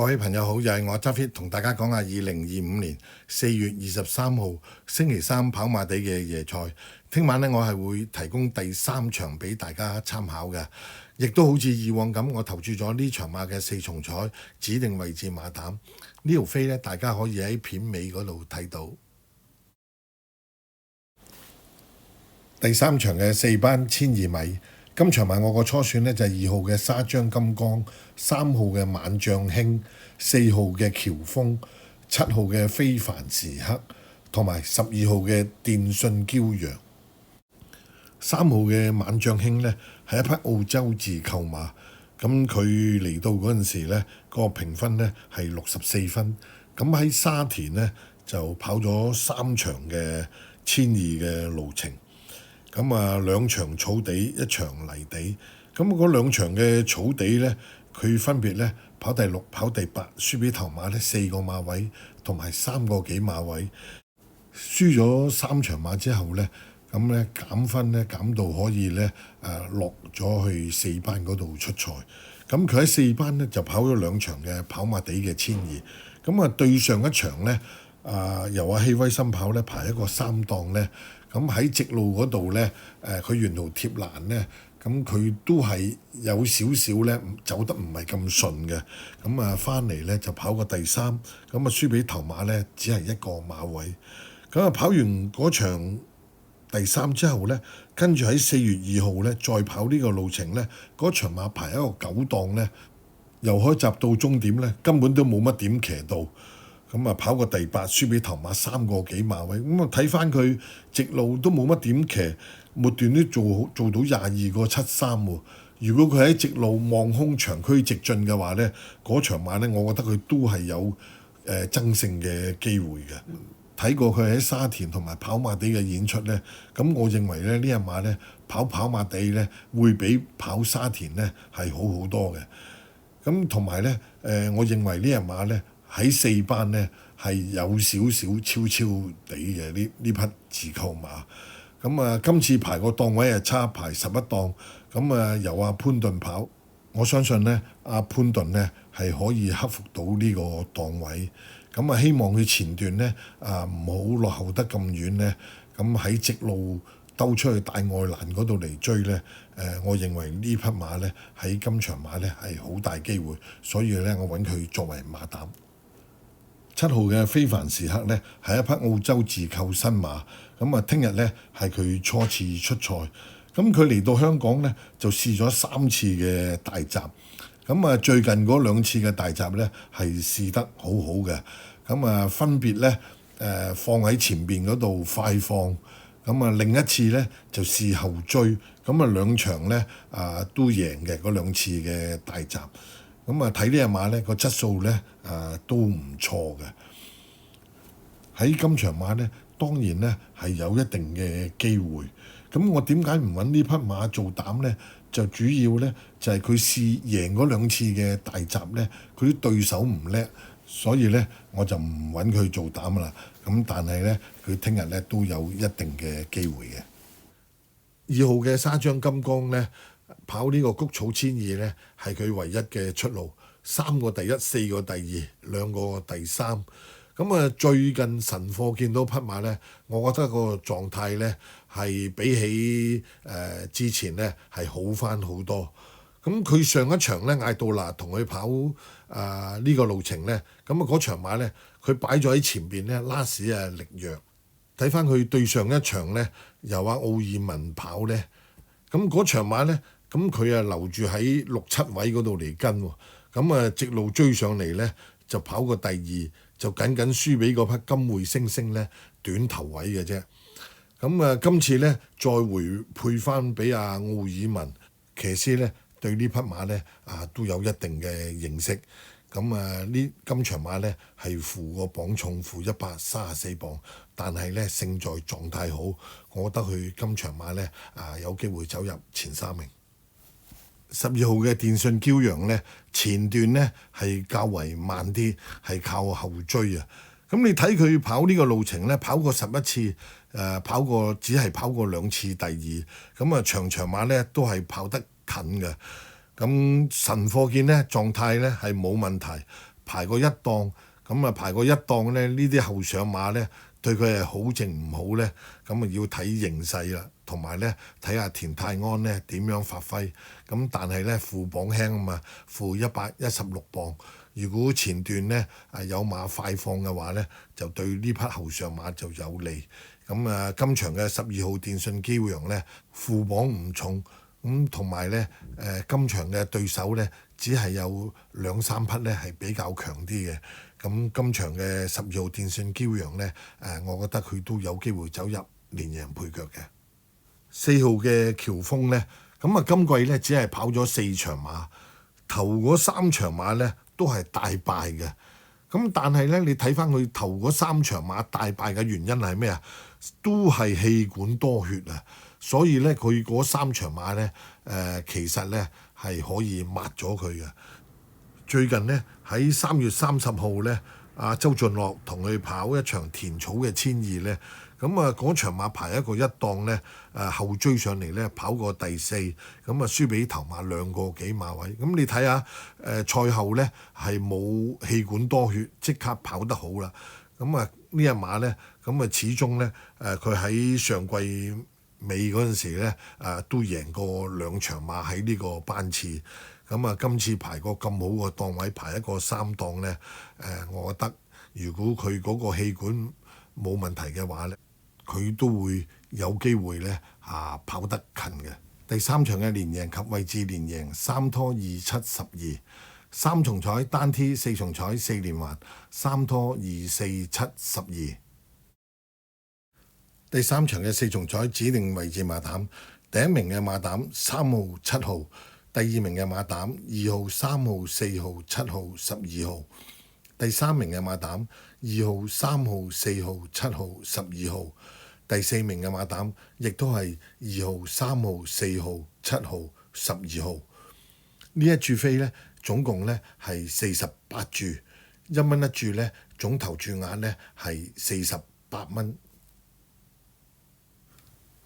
各位朋友好，又係我揸 fit 同大家講下2025年4月23號星期三跑馬地嘅夜賽。聽晚呢，我係會提供第3場俾大家參考嘅，亦都好似以往咁，我投注咗呢場馬嘅4重彩指定位置馬膽。呢條飛呢，大家可以喺片尾嗰度睇到。第3場嘅4班1200米。今場馬我個初選呢，就係2號嘅沙張金剛、3號嘅萬象興、4號嘅喬峰、7號嘅非凡時刻，同埋12號嘅電訊驕陽。3號嘅萬象興呢，係一匹澳洲自購馬，咁佢嚟到嗰陣時呢，個評分呢係64分。咁喺沙田呢，就跑咗3場嘅1200嘅路程。咁2場草地，1場泥地。咁嗰2場嘅草地呢，佢分別呢跑第6、跑第8，輸俾頭馬呢4個馬位同埋3個幾馬位。輸咗3場馬之後呢，咁呢減分呢減到可以呢落咗去4班嗰度出賽。咁佢喺4班呢就跑咗2場嘅跑馬地嘅1200。咁對上一場呢，由阿希威森跑呢排一個3檔呢。咁喺直路嗰度呢，佢沿途貼欄呢，咁佢都係有少少呢走得唔係咁順嘅。咁翻嚟呢就跑個第3，咁輸俾頭馬呢只係1個馬位。咁跑完嗰場第3之後呢，跟住喺4月2號呢再跑呢個路程呢，嗰場馬排一個9檔呢，由開閘到終點呢，根本都冇乜點騎到。咁跑個第8，輸俾頭馬3個幾馬位。咁睇翻佢直路都冇乜點騎，末段都做到22個73喎。如果佢喺直路望空長驅直進嘅話呢，嗰場馬呢，我覺得佢都係有爭勝嘅機會嘅。睇過佢喺沙田同埋跑馬地嘅演出呢，咁我認為呢一馬呢，跑馬地呢會比跑沙田呢係好好多嘅。咁同埋呢，我認為呢一馬呢，喺4班呢係有少少超地嘅呢匹自購馬。咁今次排個檔位係差，排11檔。咁由阿潘頓跑，我相信呢阿潘頓呢係可以克服到呢個檔位。咁希望佢前段呢唔好落後得咁遠呢。咁喺直路兜出去大外欄嗰度嚟追呢。我認為呢匹馬呢喺今場馬呢係好大機會，所以呢，我揾佢作為馬膽。7號嘅非凡時刻呢係一匹澳洲自購新馬。咁聽日呢係佢初次出賽。咁佢嚟到香港呢就試咗3次嘅大閘。咁最近嗰2次嘅大閘呢係試得好好嘅。咁分別呢放喺前邊嗰度快放。咁另一次呢就試後追。咁2場呢都贏嘅嗰2次嘅大閘。咁睇呢隻馬呢個質素呢都唔錯嘅。喺今場馬呢，當然呢係有一定嘅機會。咁我點解唔揾呢匹馬做膽呢？就主要呢就係佢試贏嗰2次嘅大閘呢，佢啲對手唔叻，所以呢我就唔揾佢做膽啦。咁但係呢，佢聽日呢都有一定嘅機會嘅。2號嘅沙張金剛呢，跑呢個谷草1200呢係佢唯一嘅出路，3個第1、4個第2、2個第3。咁最近神貨見到匹馬呢，我覺得個狀態呢係比起之前呢係好翻好多。咁佢上一場呢，艾杜拿同佢跑呢個路程呢，咁嗰場馬呢，佢擺咗喺前邊呢，拉屎力弱。睇翻佢對上一場呢，由阿奧爾文跑呢，咁嗰場馬呢，咁佢留住喺6、7位嗰度嚟跟喎。咁直路追上嚟呢，就跑個第2，就僅輸俾嗰匹金匯星星呢，短頭位嘅啫。咁今次呢，再回配翻俾阿奧爾文騎師呢，對呢匹馬呢都有一定嘅認識。咁今場馬呢係負個磅重負134磅，但係呢勝在狀態好，我覺得佢今場馬呢有機會走入前3名。12號嘅電訊驕陽呢，前段呢係較為慢啲，係靠後追啊。咁你睇佢跑呢個路程呢，跑過11次，只係跑過2次第2。咁場馬呢都係跑得近嘅。咁神貨見呢狀態呢係冇問題，排過一檔，咁啊排過一檔咧，呢啲後上馬咧對佢係好定唔好咧？咁啊要睇形勢啦，同埋咧睇下田泰安咧點樣發揮。咁但係咧負磅輕啊嘛，負116磅。如果前段咧有馬快放嘅話咧，就對呢匹後上馬就有利。咁今場嘅12號電訊驕陽咧負磅唔重，咁同埋咧今場嘅對手咧只係有2-3匹咧係比較強啲嘅。咁今場嘅12號電訊驕陽咧我覺得佢都有機會走入連贏配腳嘅。4號嘅喬峰咧，咁今季咧只係跑咗4場馬，頭嗰3場馬咧都係大敗嘅。咁但係咧，你睇翻佢頭嗰3場馬大敗嘅原因係咩啊？都係氣管多血啊！所以咧，佢嗰3場馬咧，其實咧係可以抹咗佢嘅。最近咧喺3月30號咧，阿周俊樂同佢跑一場田草嘅1200咧，咁嗰場馬排一個一檔咧，後追上嚟咧跑過第4，咁輸俾頭馬2個幾馬位。咁你睇下賽後咧係冇氣管多血，即刻跑得好啦。咁呢一馬咧，咁始終咧佢喺上季尾嗰陣時咧都贏過2場馬喺呢個班次。咁今次排個咁好個檔位，排一個3檔咧，我覺得如果佢嗰個氣管冇問題嘅話咧，佢都會有機會咧跑得近嘅。第3場嘅連贏及位置連贏3拖2、7、12，三重彩單 T 4重彩4連環3拖2、4、7、12。第3場嘅4重彩指定位置馬膽，第1名嘅馬膽3號、7號。第2名嘅馬膽2號、3號、4號、7號、12號，第3名嘅馬膽2號、3號、4號、7號、12號，第4名嘅馬膽亦都係2號、3號、4號、7號、12號。呢一注飛咧，總共咧係48注，1蚊一注咧，總投注額咧係48蚊。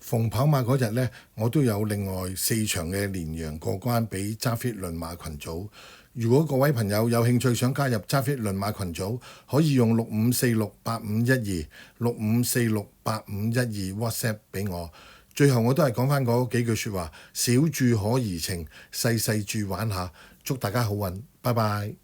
逢跑馬嗰日咧，我都有另外4場嘅連陽過關俾揸 fit 輪馬群組。如果各位朋友有興趣想加入揸 fit 輪馬群組，可以用65468512 65468512 WhatsApp 俾我。最後我都係講翻嗰幾句説話：小注可怡情，細細注玩下。祝大家好運，拜拜。